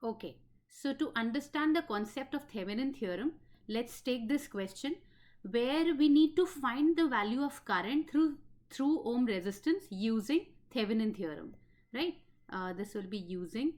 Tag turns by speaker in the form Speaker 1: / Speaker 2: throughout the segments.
Speaker 1: Okay, so to understand the concept of Thevenin theorem, let's take this question where we need to find the value of current through ohm resistance using Thevenin theorem, right? This will be using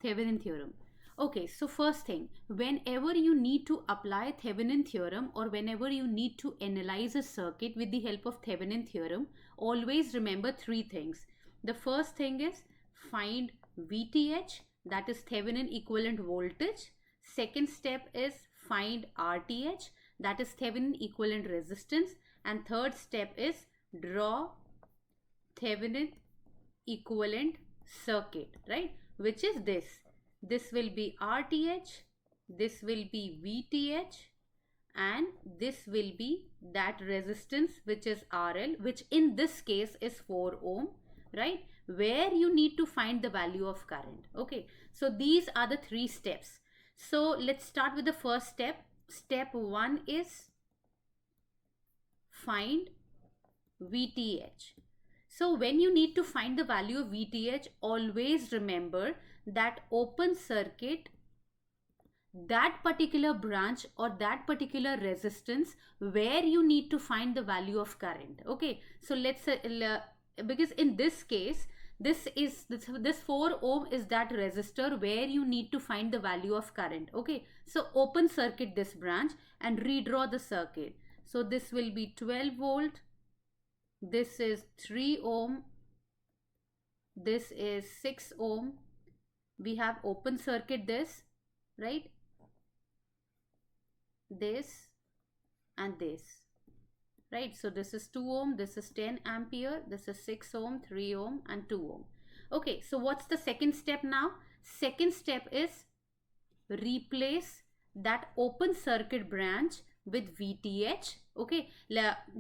Speaker 1: Thevenin theorem. Okay, so first thing, whenever you need to apply Thevenin theorem or whenever you need to analyze a circuit with the help of Thevenin theorem, always remember three things. The first thing is find VTH, that is Thevenin equivalent voltage. Second step is find RTH, that is Thevenin equivalent resistance. And third step is draw Thevenin equivalent circuit, right? Which is this. This will be RTH, this will be VTH, and this will be that resistance which is RL, which in this case is 4 ohm, right? Where you need to find the value of current. Okay, so these are the three steps. So let's start with the first step. Step 1 is find VTH. So when you need to find the value of VTH, always remember that open circuit, that particular branch or that particular resistance where you need to find the value of current. Okay, so let's say because in this case this 4 ohm is that resistor where you need to find the value of current. Okay, so open circuit this branch and redraw the circuit. So this will be 12 volt, this is 3 ohm, this is 6 ohm. We have open circuit this, right? This and this, right? So this is 2 ohm, this is 10 ampere, this is 6 ohm, 3 ohm and 2 ohm. Okay, so what's the second step now? Second step is replace that open circuit branch with VTH. Okay,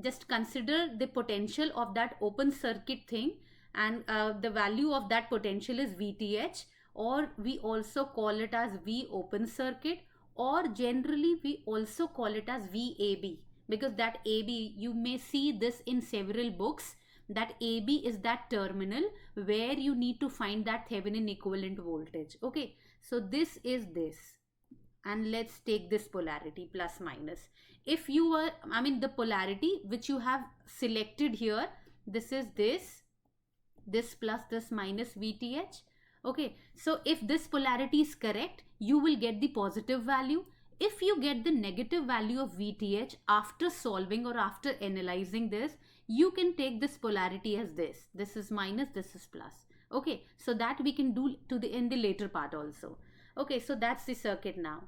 Speaker 1: just consider the potential of that open circuit thing, and the value of that potential is VTH, or we also call it as V open circuit, or generally we also call it as VAB, because that AB, you may see this in several books, that AB is that terminal where you need to find that Thevenin equivalent voltage. Okay, so this is this, and let's take this polarity plus minus. If you are, I mean the polarity which you have selected here, this is this plus this minus VTH. Okay, so if this polarity is correct, you will get the positive value. If you get the negative value of VTH after solving or after analyzing this, you can take this polarity as this. This is minus, this is plus. Okay, so that we can do in the later part also. Okay, so that's the circuit now.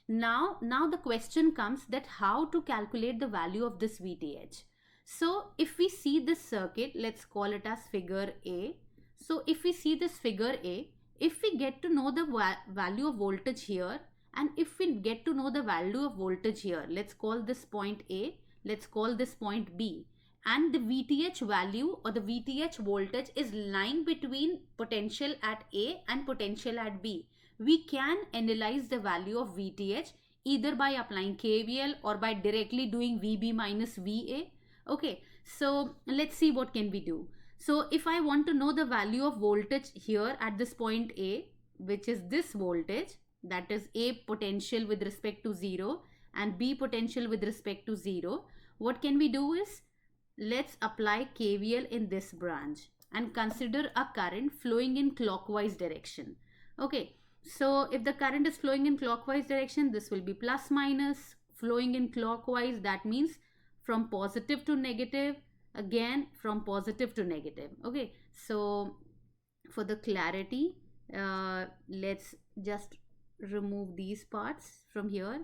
Speaker 1: Now the question comes that how to calculate the value of this VTH. So if we see this circuit, let's call it as figure A. So if we see this figure A, if we get to know the value of voltage here, and if we get to know the value of voltage here, let's call this point A, let's call this point B, and the VTH value or the VTH voltage is lying between potential at A and potential at B, we can analyze the value of VTH either by applying KVL or by directly doing VB minus VA. Okay, so let's see what can we do. So if I want to know the value of voltage here at this point A, which is this voltage, that is A potential with respect to 0 and B potential with respect to 0, what can we do is, let's apply KVL in this branch and consider a current flowing in clockwise direction. Okay, so if the current is flowing in clockwise direction, this will be plus minus. Flowing in clockwise, that means from positive to negative, again from positive to negative. Okay, so for the clarity, let's just remove these parts from here.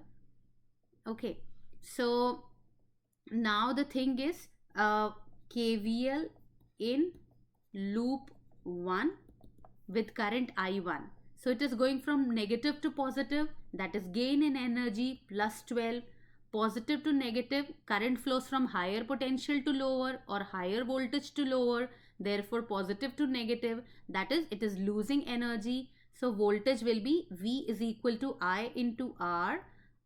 Speaker 1: Okay, so now the thing is KVL in loop 1 with current I1. So it is going from negative to positive, that is gain in energy plus 12. Positive to negative, current flows from higher potential to lower or higher voltage to lower, therefore positive to negative, that is it is losing energy. So voltage will be V is equal to I into R,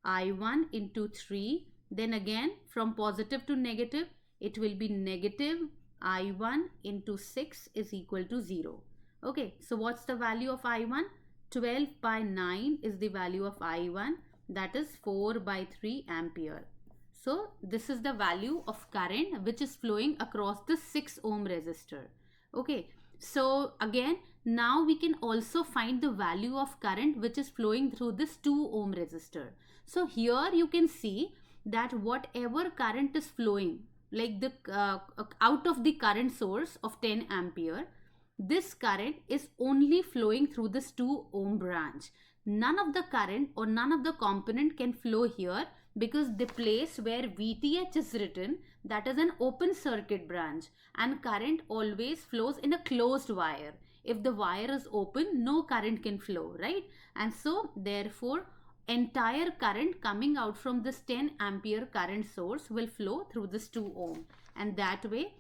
Speaker 1: I1 into 3. Then again from positive to negative, it will be negative I1 into 6 is equal to 0. Okay, so what's the value of I1? 12 by 9 is the value of I1, that is 4 by 3 ampere. So this is the value of current which is flowing across the 6 ohm resistor. Okay, so again now we can also find the value of current which is flowing through this 2 ohm resistor. So here you can see that whatever current is flowing, like the out of the current source of 10 ampere, this current is only flowing through this 2 ohm branch. None of the current or none of the component can flow here, because the place where VTH is written, that is an open circuit branch, and current always flows in a closed wire. If the wire is open, no current can flow, right? And so therefore entire current coming out from this 10 ampere current source will flow through this 2 ohm, and that way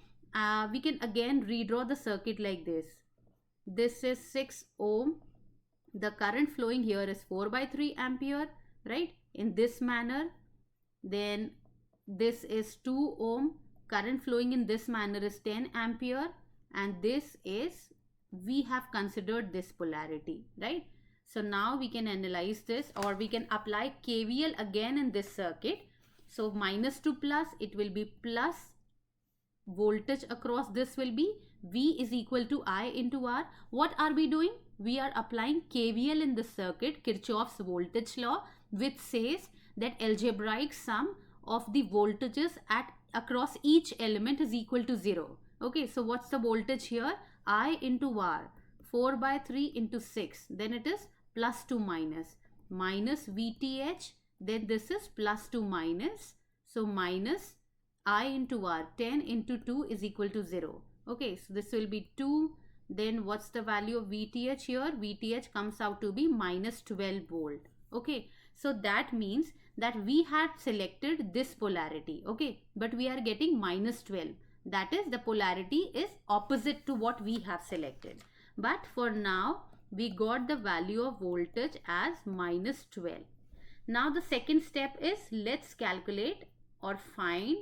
Speaker 1: we can again redraw the circuit like this. This is 6 ohm. The current flowing here is 4 by 3 ampere, right? In this manner. Then this is 2 ohm. Current flowing in this manner is 10 ampere. And this is, we have considered this polarity, right? So now we can analyze this, or we can apply KVL again in this circuit. So minus to plus, it will be plus, voltage across this will be V is equal to I into R. What are we doing? We are applying KVL in this circuit, Kirchhoff's voltage law, which says that algebraic sum of the voltages at across each element is equal to 0. Okay, so what's the voltage here? I into R, 4 by 3 into 6, then it is plus to minus, minus VTH, then this is plus to minus, so minus I into R, 10 into 2 is equal to 0. Okay, so this will be 2. Then what's the value of VTH here? VTH comes out to be minus 12 volt. Okay, so that means that we had selected this polarity. Okay, but we are getting minus 12. That is, the polarity is opposite to what we have selected. But for now, we got the value of voltage as minus 12. Now the second step is, let's calculate or find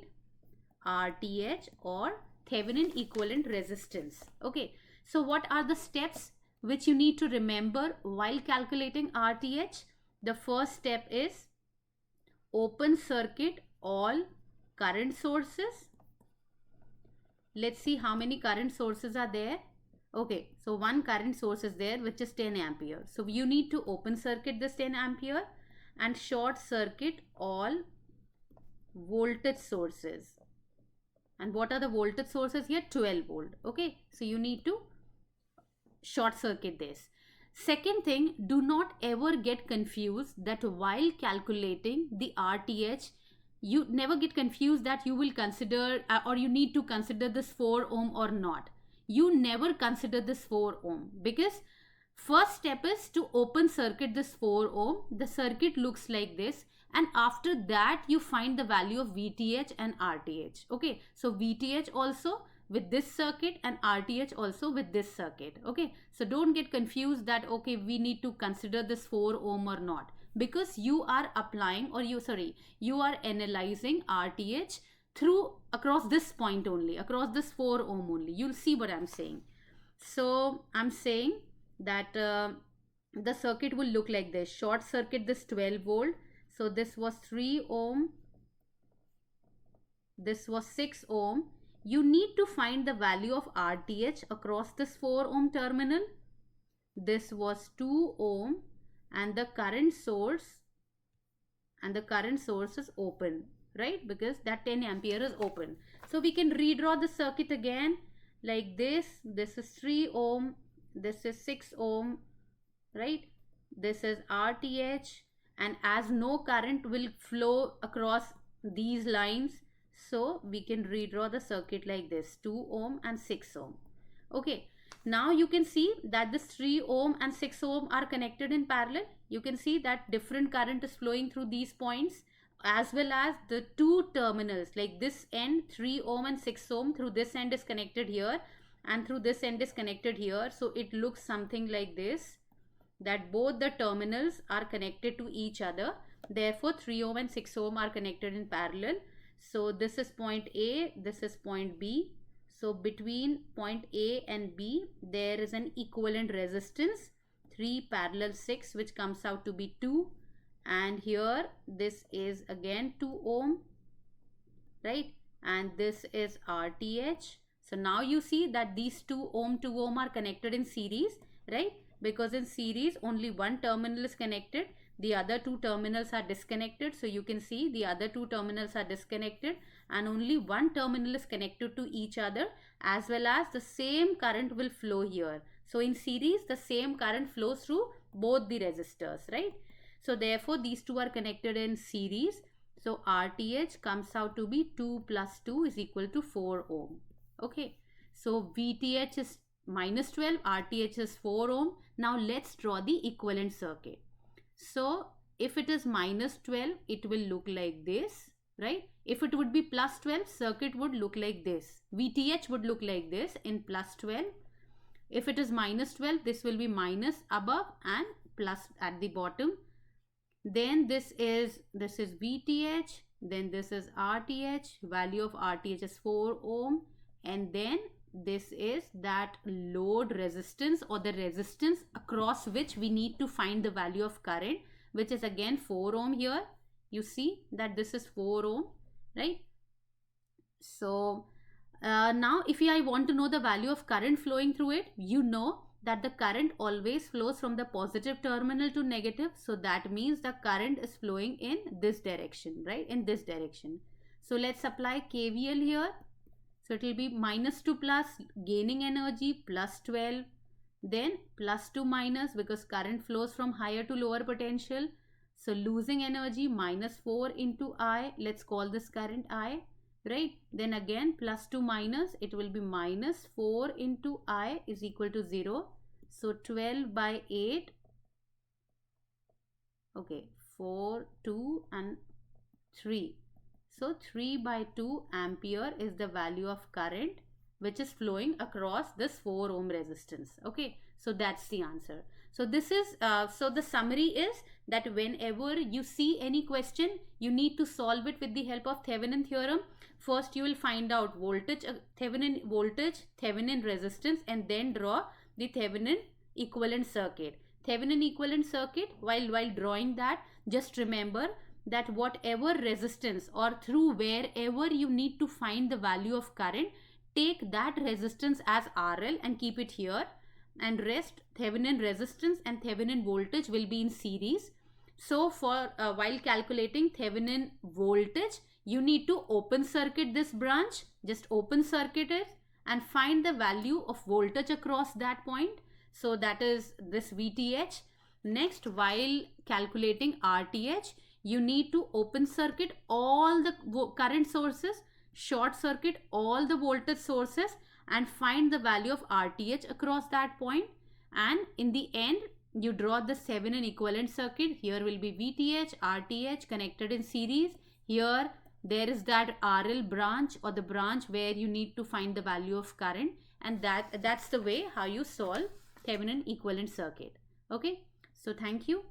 Speaker 1: RTH or Thevenin equivalent resistance. Okay, so what are the steps which you need to remember while calculating RTH? The first step is open circuit all current sources. Let's see how many current sources are there. Okay, so one current source is there which is 10 ampere. So you need to open circuit this 10 ampere and short circuit all voltage sources. And what are the voltage sources here? 12 volt. Okay, so you need to short circuit this. Second thing, do not ever get confused that while calculating the RTH, you never get confused that you will consider or you need to consider this 4 ohm or not. You never consider this 4 ohm, because first step is to open circuit this 4 ohm. The circuit looks like this, and after that you find the value of VTH and RTH. Okay, so VTH also with this circuit and RTH also with this circuit. Okay, so don't get confused that okay, we need to consider this 4 ohm or not, because you are applying, or you are analyzing RTH through across this point only, across this 4 ohm only. You'll see what I'm saying. So I'm saying that the circuit will look like this. Short circuit this 12 volt. So this was 3 ohm. This was 6 ohm. You need to find the value of RTH across this 4 ohm terminal. This was 2 ohm, and the current source is open, right? Because that 10 ampere is open. So we can redraw the circuit again like this. This is 3 ohm. This is 6 ohm, right? This is RTH, and as no current will flow across these lines, so we can redraw the circuit like this, 2 ohm and 6 ohm. Okay, now you can see that this 3 ohm and 6 ohm are connected in parallel. You can see that different current is flowing through these points, as well as the two terminals, like this end 3 ohm and 6 ohm, through this end is connected here and through this end is connected here. So it looks something like this, that both the terminals are connected to each other. Therefore 3 ohm and 6 ohm are connected in parallel. So this is point A, this is point B. So between point A and B there is an equivalent resistance. 3 parallel 6, which comes out to be 2, and here this is again 2 ohm, right? And this is RTH. So now you see that these 2 ohm are connected in series, right? Because in series only one terminal is connected, the other 2 terminals are disconnected. So you can see the other 2 terminals are disconnected and only one terminal is connected to each other, as well as the same current will flow here. So in series the same current flows through both the resistors, right? So therefore these two are connected in series. So RTH comes out to be 2 plus 2 is equal to 4 ohm. Okay. So VTH is minus 12, RTH is 4 ohm. Now let's draw the equivalent circuit. So if it is minus 12, it will look like this, right? If it would be plus 12, circuit would look like this. VTH would look like this in plus 12. If it is minus 12, this will be minus above and plus at the bottom. Then this is VTH, then this is RTH, value of RTH is 4 ohm, and then this is that load resistance or the resistance across which we need to find the value of current, which is again 4 ohm here. You see that this is 4 ohm, right? So now if I want to know the value of current flowing through it, you know that the current always flows from the positive terminal to negative. So that means the current is flowing in this direction, right? In this direction. So let's apply KVL here. So it will be minus to plus, gaining energy, plus 12. Then plus to minus, because current flows from higher to lower potential. So losing energy, minus 4 into I. Let's call this current I. Right? Then again plus to minus, it will be minus 4 into I is equal to 0. So 12 by 8. Okay, 4, 2 and 3. So 3 by 2 ampere is the value of current which is flowing across this 4 ohm resistance. Okay, so that's the answer. So this is, so the summary is that whenever you see any question, you need to solve it with the help of Thevenin theorem. First you will find out voltage, Thevenin voltage, Thevenin resistance, and then draw the Thevenin equivalent circuit. Thevenin equivalent circuit, while drawing that, just remember that whatever resistance or through wherever you need to find the value of current, take that resistance as RL and keep it here, and rest Thevenin resistance and Thevenin voltage will be in series. So for while calculating Thevenin voltage, you need to open circuit this branch, just open circuit it and find the value of voltage across that point. So that is this VTH. Next, while calculating RTH, you need to open circuit all the current sources, short circuit all the voltage sources and find the value of RTH across that point. And in the end, you draw the Thevenin equivalent circuit. Here will be VTH, RTH connected in series. Here there is that RL branch or the branch where you need to find the value of current, and that's the way how you solve Thevenin equivalent circuit. Okay, so thank you.